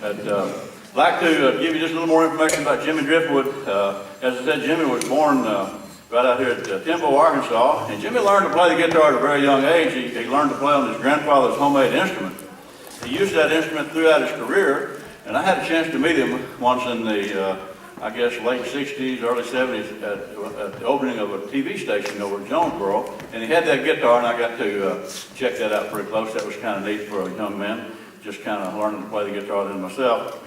I'd like to give you just a little more information about Jimmy Driftwood. As I said, Jimmy was born right out here at Timbo, Arkansas, and Jimmy learned to play the guitar at a very young age. He learned to play on his grandfather's homemade instrument. He used that instrument throughout his career, and I had a chance to meet him once in the, I guess, late 60s, early 70s at the opening of a TV station over at Jonesboro, and he had that guitar, and I got to check that out pretty close. That was kind of neat for a young man, just kind of learning to play the guitar then myself.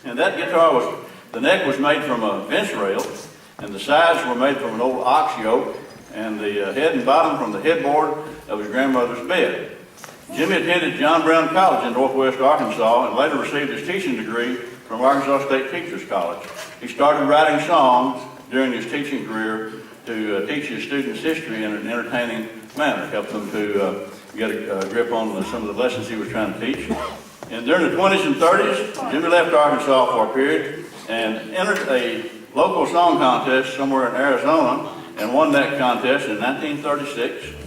And that guitar the neck was made from a bench rail, and the sides were made from an old ox yoke, and the head and bottom from the headboard of his grandmother's bed. Jimmy attended John Brown College in Northwest Arkansas and later received his teaching degree from Arkansas State Teachers College. He started writing songs during his teaching career to teach his students history in an entertaining manner, help them to get a grip on some of the lessons he was trying to teach. And during the 20s and 30s, Jimmy left Arkansas for a period and entered a local song contest somewhere in Arizona and won that contest in 1936.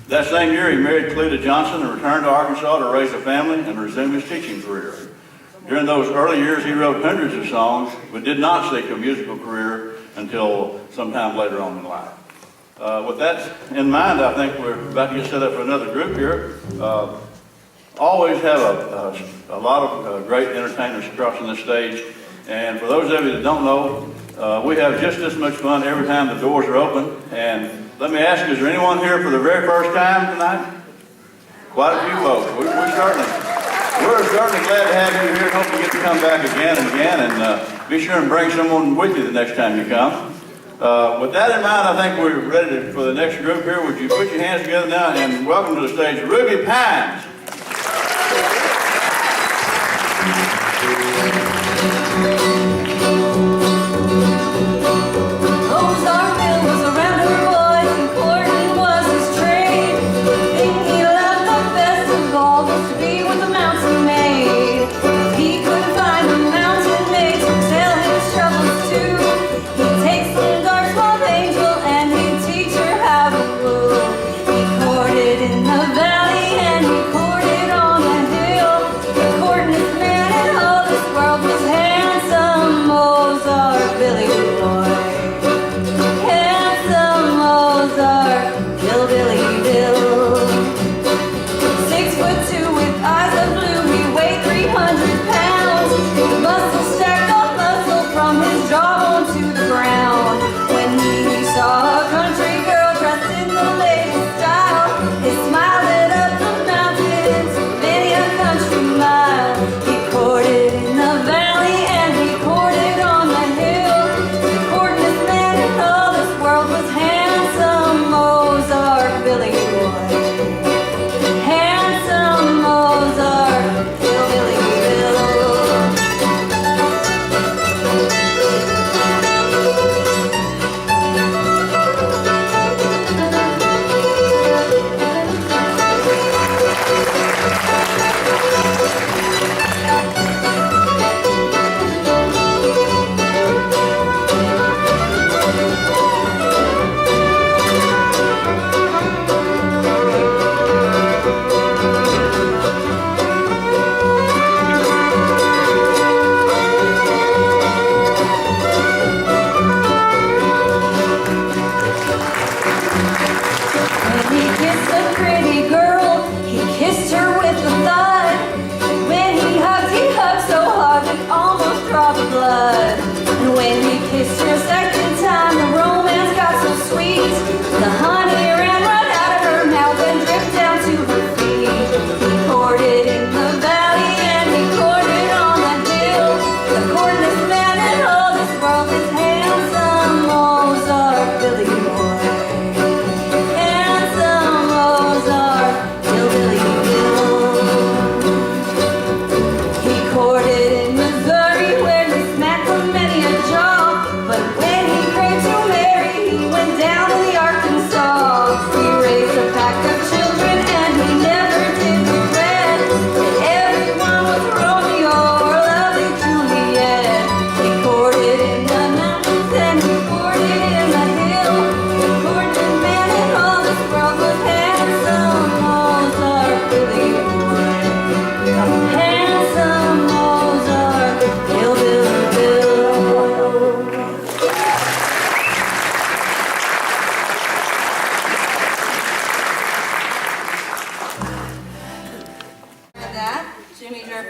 That same year, he married Cleta Johnson and returned to Arkansas to raise a family and resume his teaching career. During those early years, he wrote hundreds of songs, but did not seek a musical career until sometime later on in life. With that in mind, I think we're about to get set up for another group here. Always have a lot of great entertainers crossing the stage. And for those of you that don't know, we have just as much fun every time the doors are open. And let me ask you, is there anyone here for the very first time tonight? Quite a few folks. We're certainly glad to have you here and hope you get to come back again and again. And be sure and bring someone with you the next time you come. With that in mind, I think we're ready for the next group here. Would you put your hands together now and welcome to the stage Ruby Pines. In the valley and he courted on the hill. The courting his man and all this world was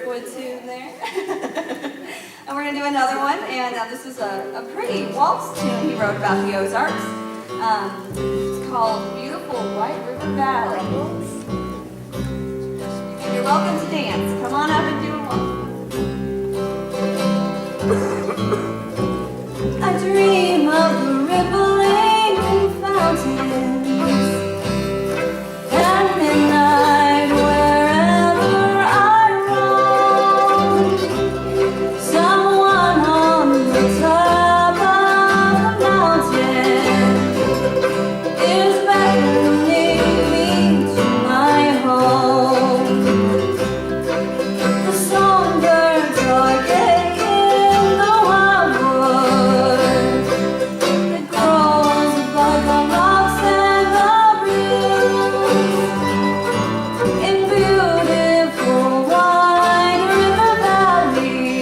Driftwood tune there. And we're going to do another one, and this is a pretty waltz tune he wrote about the Ozarks. It's called Beautiful White River Valley. And you're welcome to dance. Come on up and do a waltz. I dream of the rippling fountains at midnight wherever I roam. Someone on the top of the mountain is beckoning me to my home. The songbirds are gay in the wildwood that grows above the rocks and the rills. In beautiful White River Valley,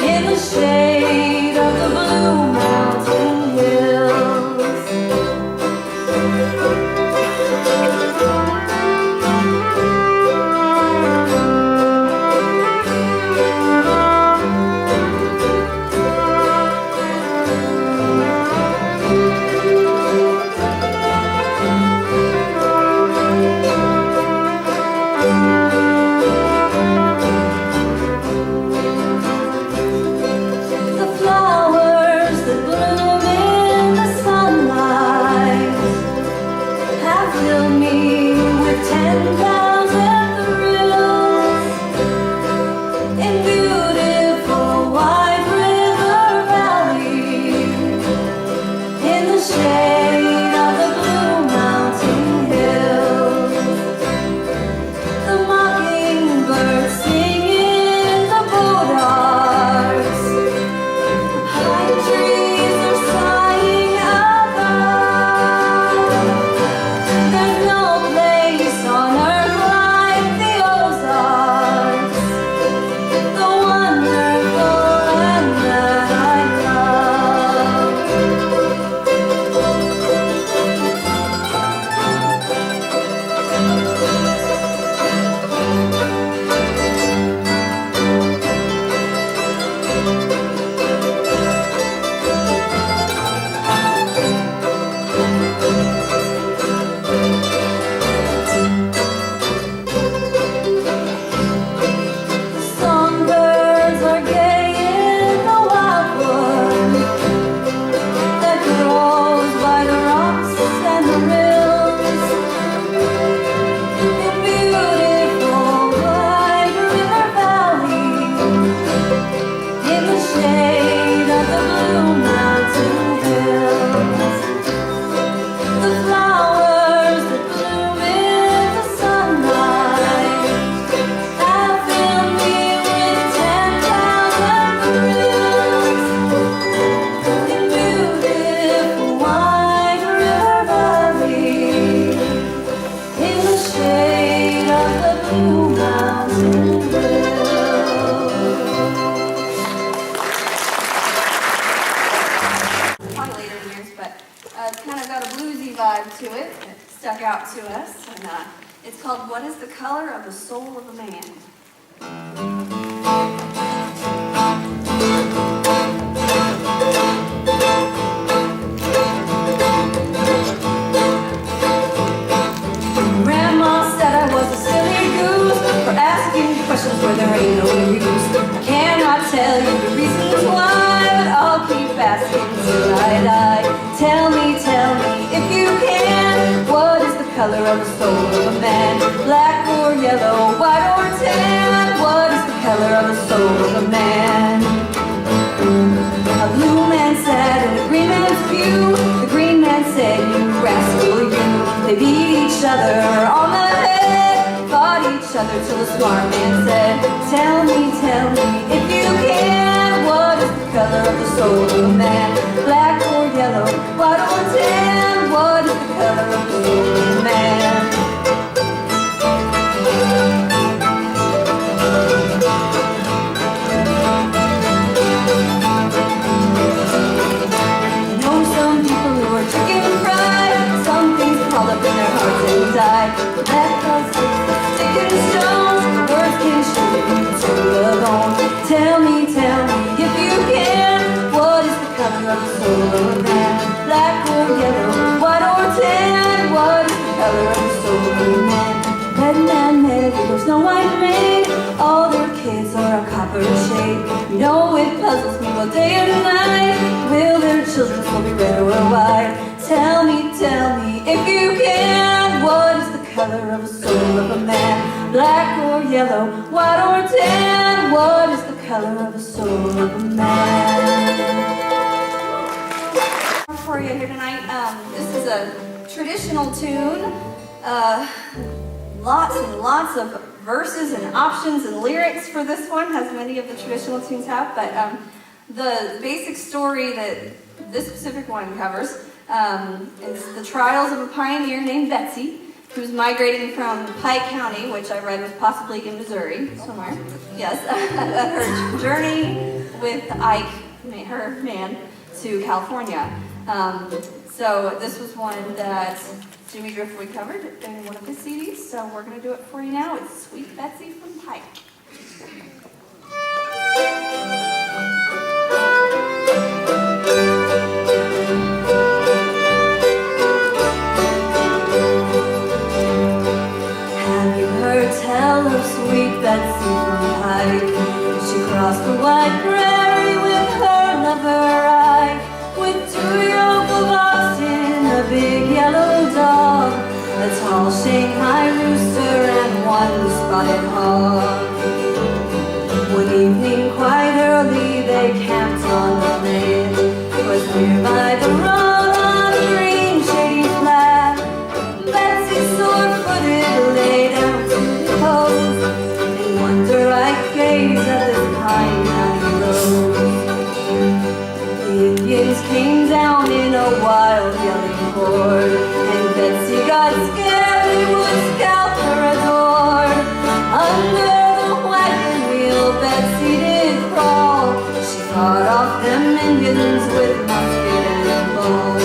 in the shade of the Blue Mountain Hills. The flowers that bloom in the sunlight have filled me with 10,000 thrills. In beautiful White River Valley, in the shade of the Blue Mountain Hills, the mockingbird singing in the bodarks. Pine trees are sighing above. There's no place on earth like the Ozarks, the wonderful land that I love. The songbirds are gay in the wildwood that grows by the rocks and the rills. In beautiful White River Valley, in the shade of the Blue Mountain Hills, the flowers that bloom in the sunlight have filled me with 10,000 thrills. In beautiful White River Valley, in the shade of the Blue Mountain Hills. Probably later years, but it's kind of got a bluesy vibe to it that stuck out to us. And it's called What is the Color of the Soul of a Man? Grandma said I was a silly goose for asking questions where there ain't no use. I cannot tell you the reasons why, but I'll keep asking till I die. Tell me if you can, what is the color of the soul of a man? Black or yellow, white or tan? What is the color of the soul of a man? A blue man sat in the green man's pew. The green man said, you rascal you. They beat each other on the head, fought each other till the smart man said, tell me if you can, what is the color of the soul of a man? Black or yellow, white or tan? What is the color of the soul of a man? Chicken fried, some things crawl up in their hearts and die. That cause stick and stones, words can tell me if you can, what is the color of the soul of a man? Black or yellow, white or tan, what is the color of the soul of a man? Red man, there's no white rain, all their kids are a copper shade. You know it puzzles me both day and night, will their children still be red or white? Tell me if you can, what is the color of the soul of a man? Black or yellow, white or tan, what is the color of the soul of a man? For you here tonight, this is a traditional tune. Lots and lots of verses and options and lyrics for this one, as many of the traditional tunes have, but the basic story that this specific one covers is the trials of a pioneer named Betsy, who's migrating from Pike County, which I read was possibly in Missouri, somewhere. Yes, her journey with Ike, her man, to California. So this was one that Jimmy Driftwood covered in one of his CDs, so we're going to do it for you now. It's Sweet Betsy from Pike. Have you heard tell of Sweet Betsy from Pike? She crossed the wide prairie with her lover Ike, with 2 yoke of oxen, a big yellow dog, a tall Shanghai rooster, and 1 spotted hog. One evening quite early they camped on the lake. It was nearby the road on a green shady flat. Betsy sore-footed lay down to repose. In wonder I gazed at this pine county rose. The Indians came down in a wild yelling horde, and Betsy got scared and would scalp her adored. Under the wagon wheel Betsy did crawl. She fought off them Indians with musket and ball.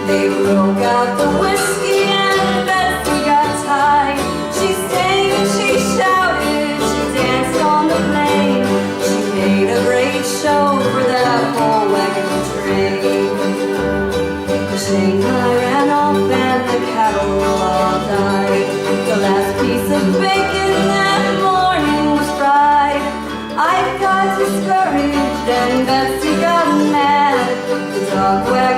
They broke out the whiskey and Betsy got tied. She sang and she shouted, she danced on the plain. She made a great show for that whole wagon train. The Shanghai ran off and the cattle all died. The last piece of bacon that morning was fried. I got discouraged and Betsy got mad. The dog wagon